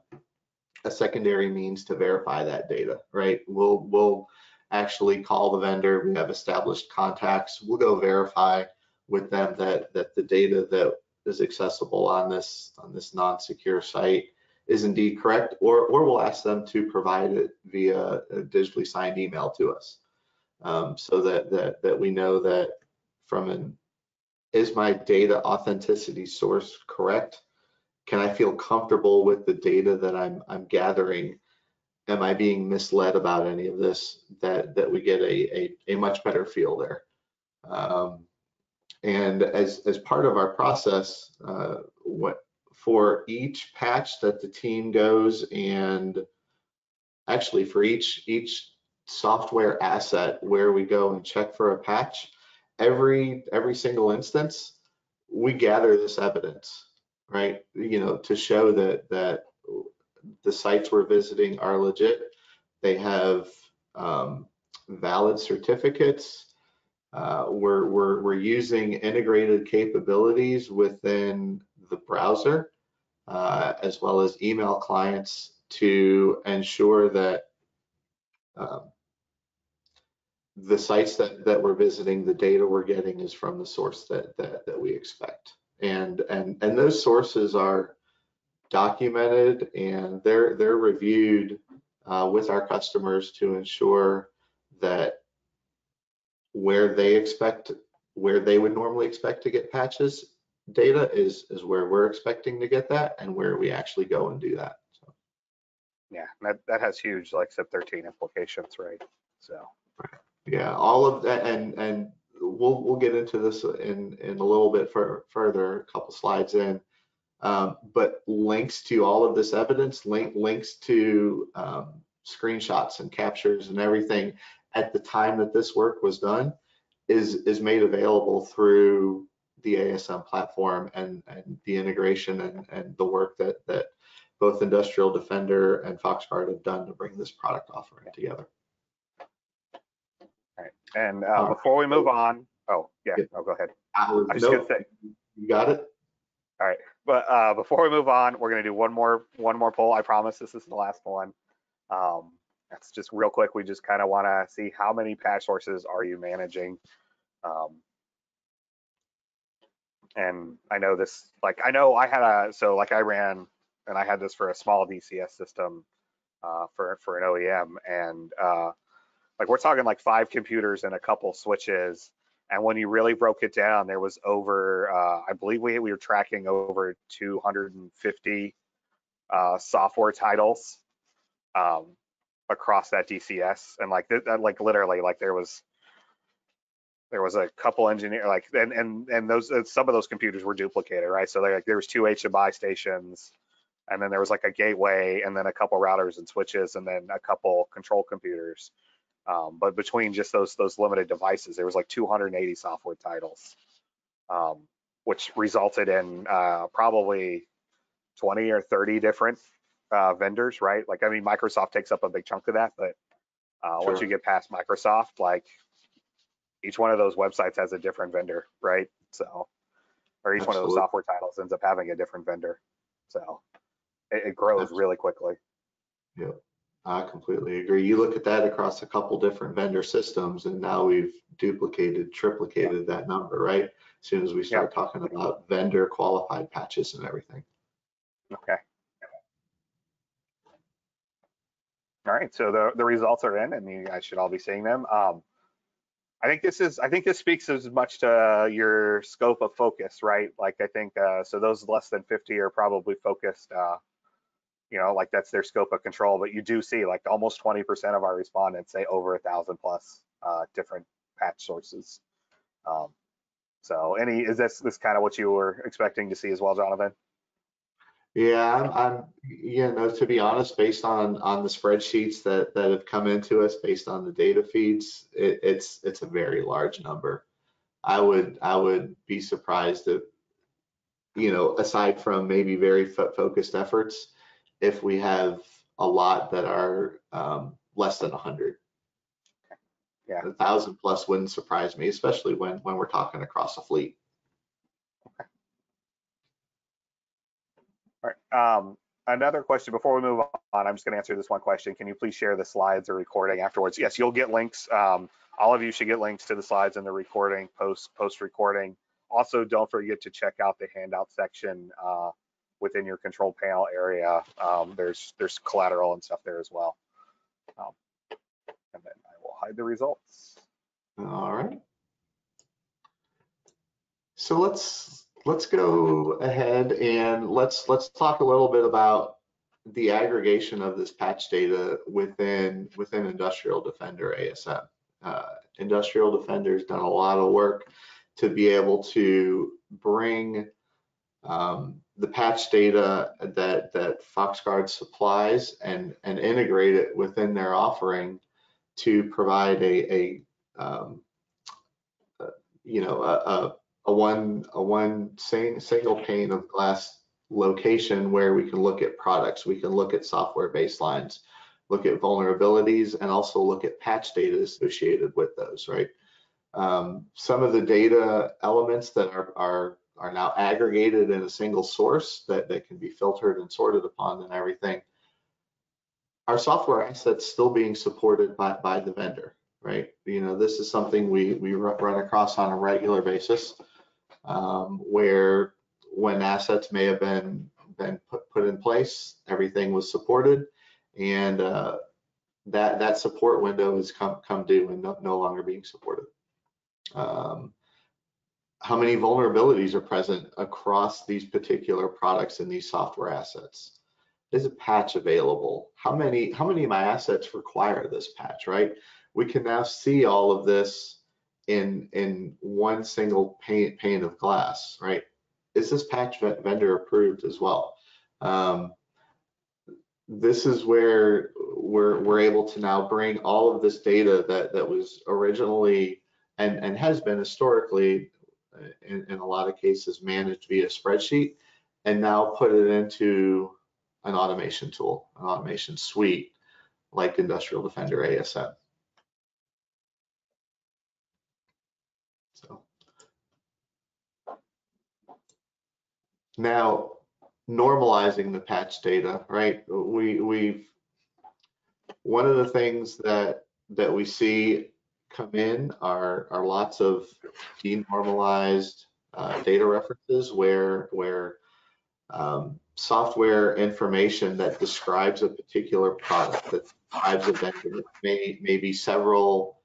a secondary means to verify that data, right? We'll actually call the vendor. We have established contacts. We'll go verify with them that the data that is accessible on this non-secure site is indeed correct, or we'll ask them to provide it via a digitally signed email to us, so that we know that is my data authenticity source correct? Can I feel comfortable with the data that I'm gathering? Am I being misled about any of this? That we get a much better feel there. And as part of our process, for each patch that the team goes, and actually for each software asset where we go and check for a patch, every single instance, we gather this evidence, right? To show that the sites we're visiting are legit. They have valid certificates. We're using integrated capabilities within the browser, as well as email clients, to ensure that the sites that we're visiting, the data we're getting is from the source that we expect. And those sources are documented, and they're reviewed with our customers to ensure that where they would normally expect to get patches data is where we're expecting to get that, and where we actually go and do that. So. Yeah, that has huge like SIP 13 implications, right? So. Yeah, all of that, and we'll get into this in a little bit further, a couple slides in. But links to all of this evidence, links to screenshots and captures and everything at the time that this work was done is made available through the ASM platform and the integration and the work that both Industrial Defender and FoxGuard have done to bring this product offering together. All right. And before we move on, go ahead. I was just gonna say, you got it. All right, but before we move on, we're gonna do one more poll. I promise this is the last one. That's just real quick. We just kind of want to see how many patch sources are you managing. And I know this, like I know I had I ran, and I had this for a small DCS system for an OEM, and like we're talking like 5 computers and a couple switches. And when you really broke it down, there was over, I believe we were tracking over 250 software titles across that DCS, and like like literally, like there was a couple engineers, like and those some of those computers were duplicated, right? So like there was 2 HMI stations, and then there was like a gateway, and then a couple routers and switches, and then a couple control computers. But between just those limited devices, there was like 280 software titles, which resulted in probably 20 or 30 different vendors, right? Like, I mean, Microsoft takes up a big chunk of that, but once you get past Microsoft, like each one of those websites has a different vendor, right? So, or each one of those software titles ends up having a different vendor. So it grows really quickly. Yeah, I completely agree. You look at that across a couple different vendor systems, and now we've triplicated that number, right? As soon as we start talking about vendor qualified patches and everything. Okay. All right, so the results are in, and you guys should all be seeing them. I think this speaks as much to your scope of focus, right? Like I think so those less than 50 are probably focused, like that's their scope of control. But you do see like almost 20% of our respondents say over 1,000 plus different patch sources. So is this kind of what you were expecting to see as well, Jonathan? Yeah, to be honest, based on the spreadsheets that have come into us, based on the data feeds, it's a very large number. I would be surprised if, aside from maybe very focused efforts, if we have a lot that are less than 100. Yeah, 1,000 plus wouldn't surprise me, especially when we're talking across a fleet. Okay. All right. Another question before we move on, I'm just going to answer this one question. Can you please share the slides or recording afterwards? Yes, you'll get links. All of you should get links to the slides and the recording post recording. Also, don't forget to check out the handout section within your control panel area. There's collateral and stuff there as well. And then I will hide the results. All right. So let's go ahead and let's talk a little bit about the aggregation of this patch data within Industrial Defender ASM. Industrial Defender's done a lot of work to be able to bring the patch data that FoxGuard supplies and integrate it within their offering to provide a one single pane of glass location where we can look at products, we can look at software baselines, look at vulnerabilities, and also look at patch data associated with those, right? Some of the data elements that are now aggregated in a single source that can be filtered and sorted upon and everything. Our software assets still being supported by the vendor, right? You know, this is something we run across on a regular basis, where when assets may have been put in place, everything was supported, and that support window has come due and no longer being supported. How many vulnerabilities are present across these particular products and these software assets? Is a patch available? How many of my assets require this patch, right? We can now see all of this in one single pane of glass, right? Is this patch vendor approved as well? This is where we're able to now bring all of this data that was originally and has been historically in a lot of cases managed via spreadsheet, and now put it into an automation tool, an automation suite like Industrial Defender ASM. So now normalizing the patch data, right? One of the things that we see come in are lots of denormalized data references where software information that describes a particular product, that describes a vendor, may be several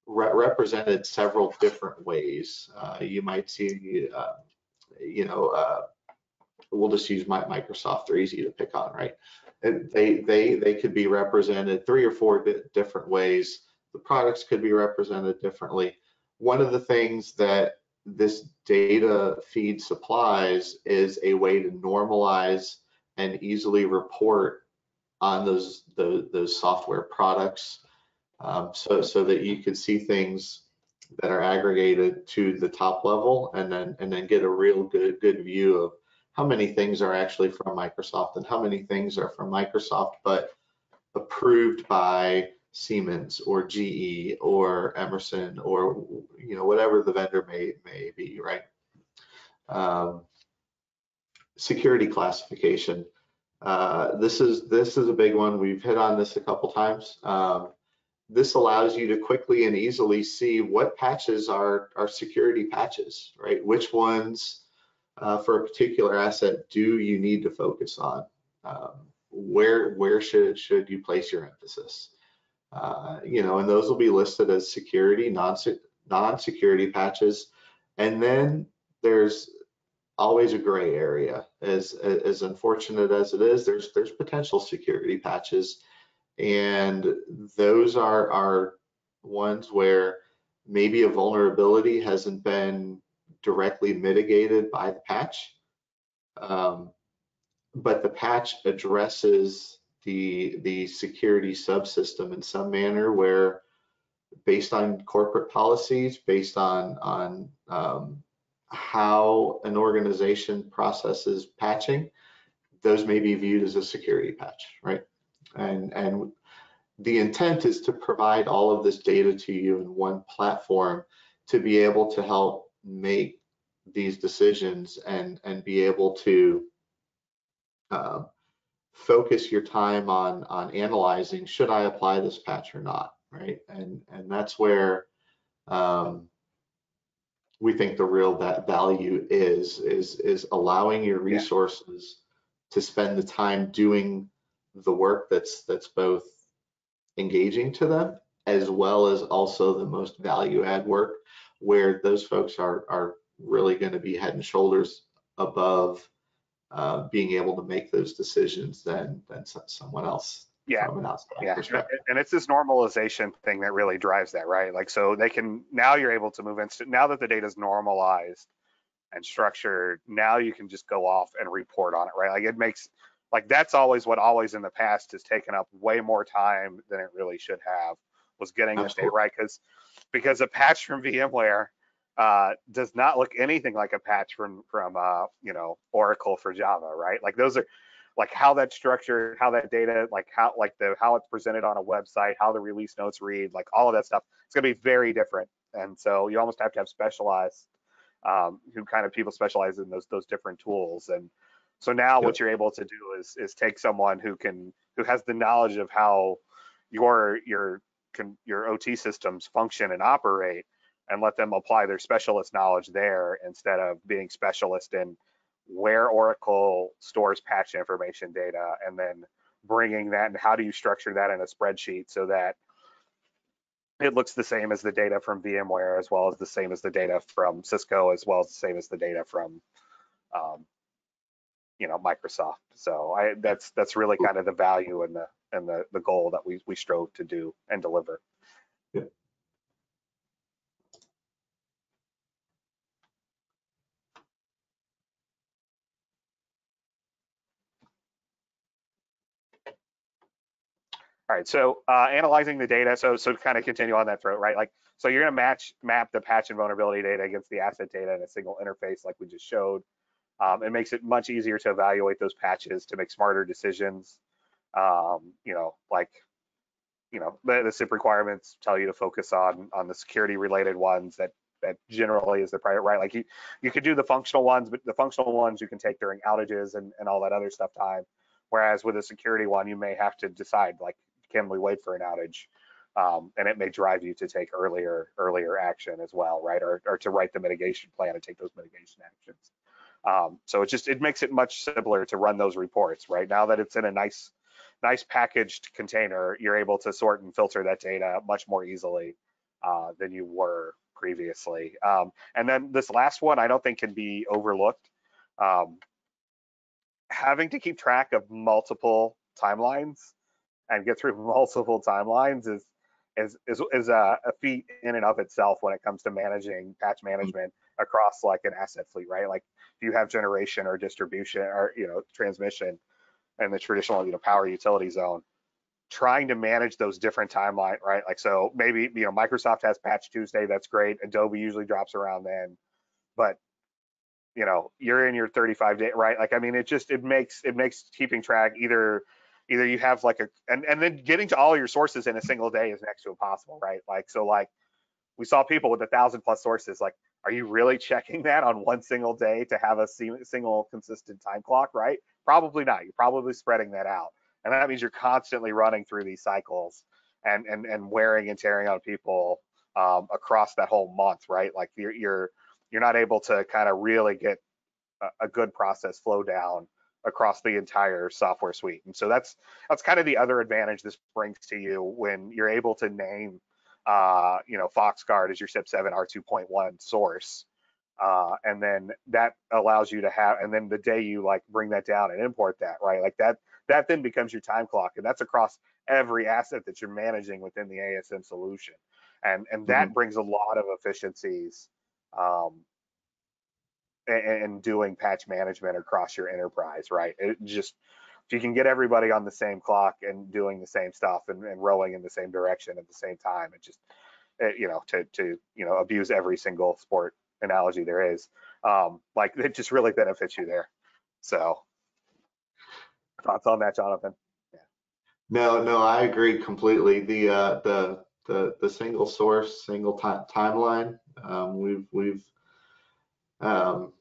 represented several different ways. You might see, we'll just use Microsoft. They're easy to pick on, right? They could be represented 3 or 4 different ways. The products could be represented differently. One of the things that this data feed supplies is a way to normalize and easily report on those software products, so that you can see things that are aggregated to the top level, and then get a real good view of how many things are actually from Microsoft and how many things are from Microsoft but approved by Siemens or GE or Emerson or whatever the vendor may be, right? Security classification. This is a big one. We've hit on this a couple times. This allows you to quickly and easily see what patches are security patches, right? Which ones for a particular asset do you need to focus on? Where should you place your emphasis? And those will be listed as security, non-security patches. And then there's always a gray area. As unfortunate as it is, there's potential security patches, and those are ones where maybe a vulnerability hasn't been directly mitigated by the patch, but the patch addresses the security subsystem in some manner where, based on corporate policies, based on how an organization processes patching, those may be viewed as a security patch, right? And the intent is to provide all of this data to you in one platform to be able to help make these decisions and be able to focus your time on analyzing, should I apply this patch or not, right? And that's where we think the real value is allowing your resources to spend the time doing the work that's both engaging to them, as well as also the most value add work, where those folks are really going to be head and shoulders above being able to make those decisions than someone else. Yeah, from an outside yeah, perspective. and it's this normalization thing that really drives that, right? Like, so they can, now you're able to move into, now that the data is normalized and structured, now you can just go off and report on it, right? Like, it makes, like, that's always in the past has taken up way more time than it really should have, was getting this data right, because a patch from VMware does not look anything like a patch from you know, Oracle for Java, right? Like those are like how that's structured, how that data, like how it's presented on a website, how the release notes read, like all of that stuff. It's going to be very different, and so you almost have to have specialized who kind of people specialize in those different tools. And so now Yep. what you're able to do is take someone who has the knowledge of how your OT systems function and operate, and let them apply their specialist knowledge there instead of being specialist in where Oracle stores patch information data, and then bringing that and how do you structure that in a spreadsheet so that it looks the same as the data from VMware, as well as the same as the data from Cisco, as well as the same as the data from um, you know, Microsoft. So that's really kind of the value and the goal that we strove to do and deliver. Yep. All right, so analyzing the data. So to kind of continue on that thread, right? Like, so you're going to map the patch and vulnerability data against the asset data in a single interface, like we just showed. It makes it much easier to evaluate those patches to make smarter decisions. You know, like, you know, the SIP requirements tell you to focus on the security related ones that generally is the priority, right? Like you could do the functional ones, but the functional ones you can take during outages and all that other stuff time. Whereas with a security one, you may have to decide, like, can we wait for an outage? And it may drive you to take earlier action as well, right? Or to write the mitigation plan and take those mitigation actions. So it makes it much simpler to run those reports, right? Now that it's in a nice packaged container, you're able to sort and filter that data much more easily than you were previously. And then this last one, I don't think can be overlooked. Having to keep track of multiple timelines and get through multiple timelines is a feat in and of itself when it comes to managing patch management across like an asset fleet, right? Like if you have generation or distribution or, you know, transmission and the traditional, you know, power utility zone, trying to manage those different timelines, right? Like, so maybe, you know, Microsoft has Patch Tuesday, that's great. Adobe usually drops around then, but you know, you're in your 35-day, right? Like, I mean, it makes keeping track either you have like and then getting to all your sources in a single day is next to impossible, right? Like, so like we saw people with 1,000+ sources. Like, are you really checking that on one single day to have a single consistent time clock, right? Probably not. You're probably spreading that out, and that means you're constantly running through these cycles and wearing and tearing on people across that whole month, right? Like you're not able to kind of really get a good process flow down across the entire software suite. And so that's kind of the other advantage this brings to you when you're able to name you know, FoxGuard as your SIP7 R2.1 source. And then that allows you to have, and then the day you like bring that down and import that, right? Like that then becomes your time clock, and that's across every asset that you're managing within the ASM solution. And that brings a lot of efficiencies and doing patch management across your enterprise, right? It just, if you can get everybody on the same clock and doing the same stuff and rowing in the same direction at the same time, you know, to you know, abuse every single sport analogy there is, like it just really benefits you there. So thoughts on that, Jonathan? Yeah. No, I agree completely. The single source, single timeline. We've um,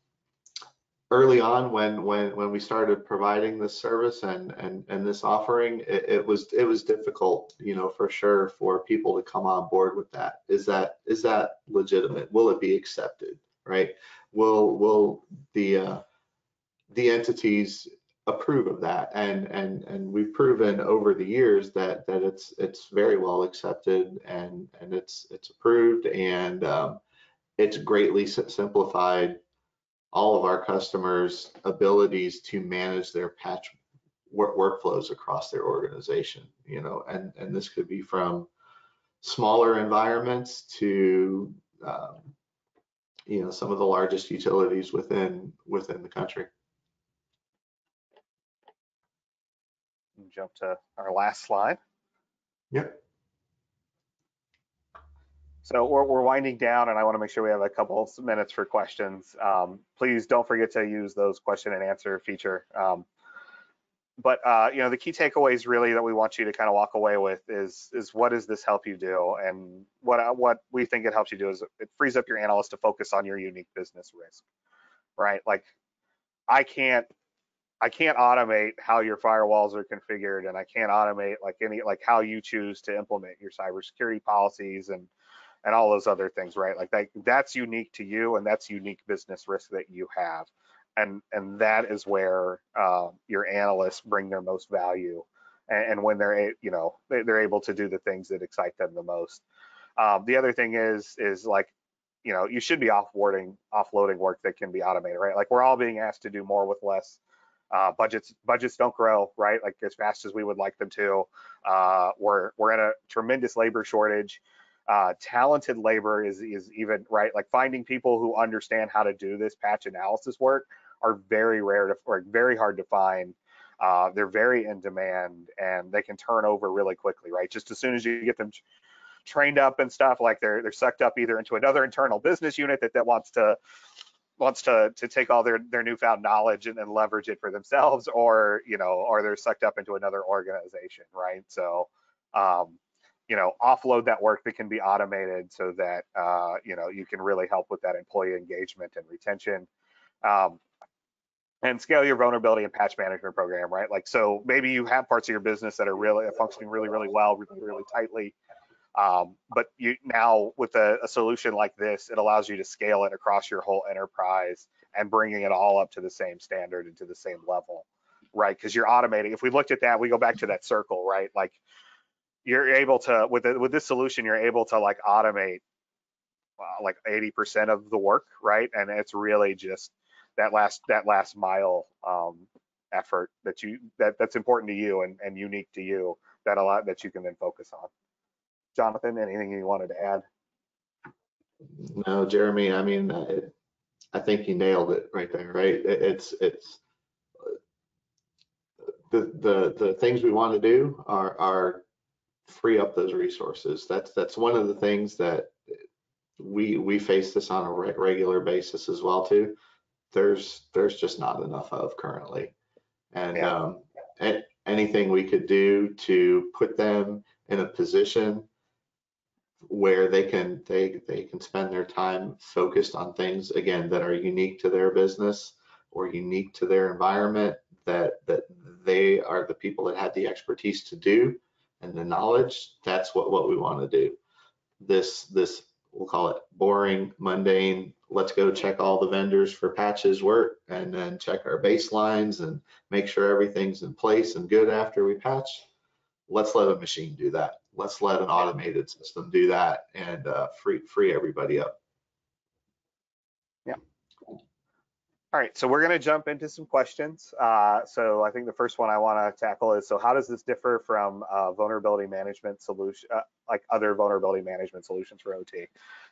early on when we started providing this service and this offering, it was difficult, you know, for sure, for people to come on board with that. Is that legitimate? Will it be accepted? Right? Will the entities approve of that? And we've proven over the years that it's very well accepted, and it's approved, and it's greatly simplified all of our customers' abilities to manage their patch workflows across their organization. You know, and this could be from smaller environments to you know, some of the largest utilities within the country. Jump to our last slide. Yep. So we're winding down, and I want to make sure we have a couple of minutes for questions. Please don't forget to use those question and answer feature. But the key takeaways really that we want you to kind of walk away with is what does this help you do, and what we think it helps you do is it frees up your analyst to focus on your unique business risk, right? Like I can't automate how your firewalls are configured, and I can't automate like how you choose to implement your cybersecurity policies and all those other things, right? Like that's unique to you, and that's unique business risk that you have, and that is where your analysts bring their most value, and when they're able to do the things that excite them the most. The other thing is like you should be offloading work that can be automated, right? Like we're all being asked to do more with less. Budgets don't grow, right? Like as fast as we would like them to. We're in a tremendous labor shortage. Talented labor is even, right? Like finding people who understand how to do this patch analysis work are very rare to, or very hard to find. They're very in demand, and they can turn over really quickly, right? Just as soon as you get them trained up and stuff, like they're sucked up either into another internal business unit that wants to take all their newfound knowledge and then leverage it for themselves, or they're sucked up into another organization, right? So offload that work that can be automated so that you can really help with that employee engagement and retention. And scale your vulnerability and patch management program, right? Like, so maybe you have parts of your business that are really functioning really, really well, really, really tightly. But you now with a solution like this, it allows you to scale it across your whole enterprise and bringing it all up to the same standard and to the same level, right? Because you're automating. If we looked at that, we go back to that circle, right? Like you're able to with this solution, you're able to like automate like 80% of the work, right? And it's really just that last mile effort that's important to you and unique to you that you can then focus on. Jonathan, anything you wanted to add? No, Jeremy, I mean, I think you nailed it right there, right? It's the things we want to do are free up those resources. That's one of the things that we face this on a regular basis as well too. There's just not enough of currently, and Yeah. Anything we could do to put them in a position where they can spend their time focused on things again that are unique to their business or unique to their environment, that they are the people that have the expertise to do and the knowledge. That's what we want to do. This we'll call it boring, mundane, let's go check all the vendors for patches work and then check our baselines and make sure everything's in place and good after we patch. Let's let a machine do that. Let's let an automated system do that and free everybody up. Yeah. All right, so we're going to jump into some questions. So I think the first one I want to tackle is, so how does this differ from vulnerability management solution, like other vulnerability management solutions for OT?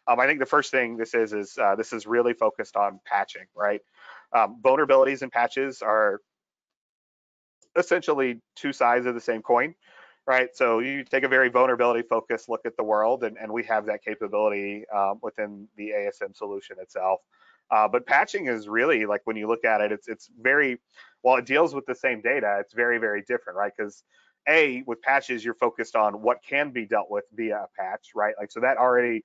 I think the first thing this is this is really focused on patching, right? Vulnerabilities and patches are essentially two sides of the same coin, right? So you take a very vulnerability focused look at the world, and we have that capability within the ASM solution itself. But patching is really, like, when you look at it, it's very, while it deals with the same data, it's very, very different, right? Because with patches, you're focused on what can be dealt with via a patch, right? Like, so that already,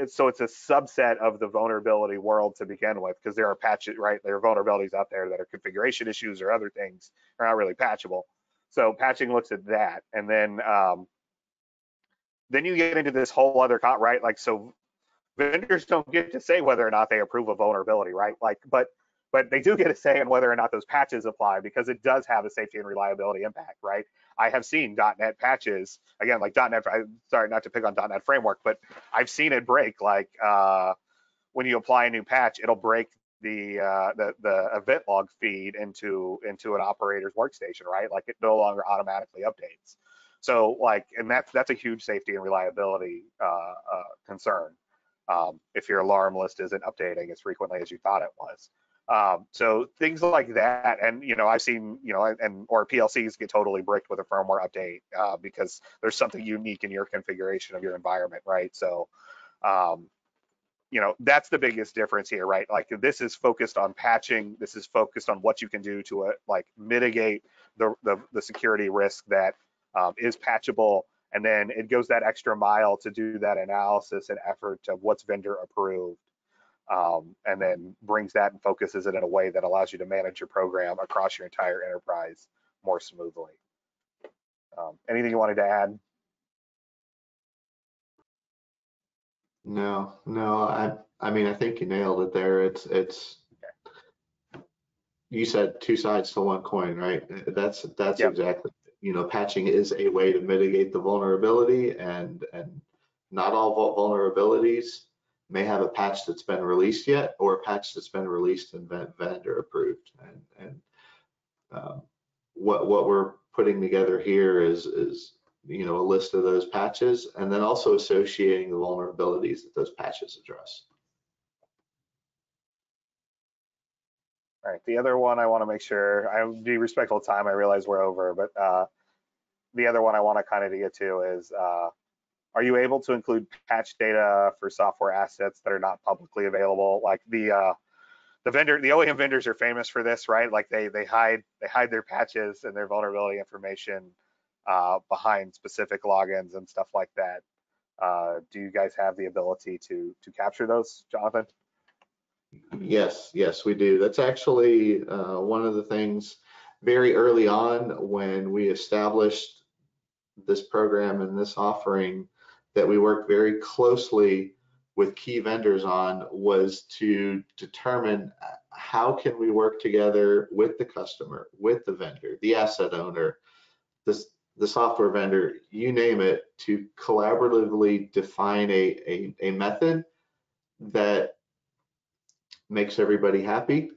so it's a subset of the vulnerability world to begin with, because there are patches, right? There are vulnerabilities out there that are configuration issues or other things are not really patchable. So patching looks at that, and then you get into this whole other right? Like, so vendors don't get to say whether or not they approve a vulnerability, right? Like, but they do get a say in whether or not those patches apply, because it does have a safety and reliability impact, right? I have seen .NET patches, again, like .NET, sorry, not to pick on .NET framework, but I've seen it break, like when you apply a new patch, it'll break the event log feed into an operator's workstation, right? Like it no longer automatically updates. So like, and that's a huge safety and reliability concern. If your alarm list isn't updating as frequently as you thought it was. So things like that, and I've seen, or PLCs get totally bricked with a firmware update because there's something unique in your configuration of your environment, right? So, that's the biggest difference here, right? Like this is focused on patching. This is focused on what you can do to like mitigate the security risk that is patchable, and then it goes that extra mile to do that analysis and effort of what's vendor approved. And then brings that and focuses it in a way that allows you to manage your program across your entire enterprise more smoothly. Anything you wanted to add? No, I mean, I think you nailed it there. It's you said two sides to one coin, right? That's Yep. exactly, patching is a way to mitigate the vulnerability, and not all vulnerabilities may have a patch that's been released yet, or a patch that's been released and vendor approved. And what we're putting together here is a list of those patches, and then also associating the vulnerabilities that those patches address. All right. The other one I want to make sure I be respectful of time. I realize we're over, but the other one I want to kind of get to is, are you able to include patch data for software assets that are not publicly available? Like the OEM vendors are famous for this, right? Like they hide their patches and their vulnerability information behind specific logins and stuff like that. Do you guys have the ability to capture those, Jonathan? Yes, we do. That's actually one of the things very early on when we established this program and this offering that we worked very closely with key vendors on, was to determine how can we work together with the customer, with the vendor, the asset owner, the software vendor, you name it, to collaboratively define a method that makes everybody happy,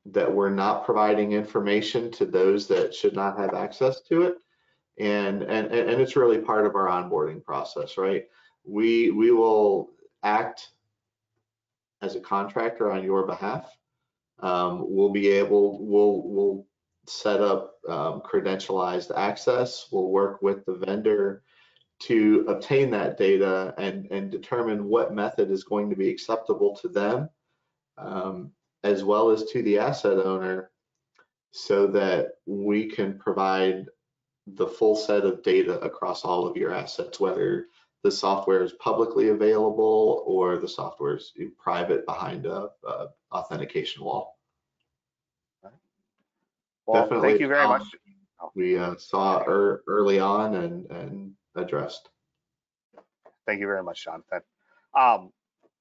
that we're not providing information to those that should not have access to it. And it's really part of our onboarding process, right? We will act as a contractor on your behalf. We'll set up credentialized access. We'll work with the vendor to obtain that data and determine what method is going to be acceptable to them, as well as to the asset owner, so that we can provide the full set of data across all of your assets, whether the software is publicly available or the software is private behind a authentication wall. Well, Definitely, thank you very much. We saw early on and addressed. Thank you very much, Jonathan.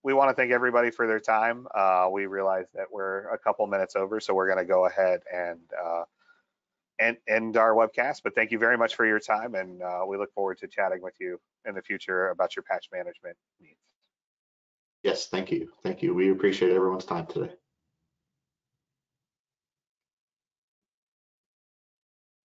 We want to thank everybody for their time. We realize that we're a couple minutes over, so we're going to go ahead and end our webcast. But thank you very much for your time, and we look forward to chatting with you in the future about your patch management needs. Yes, thank you. We appreciate everyone's time today.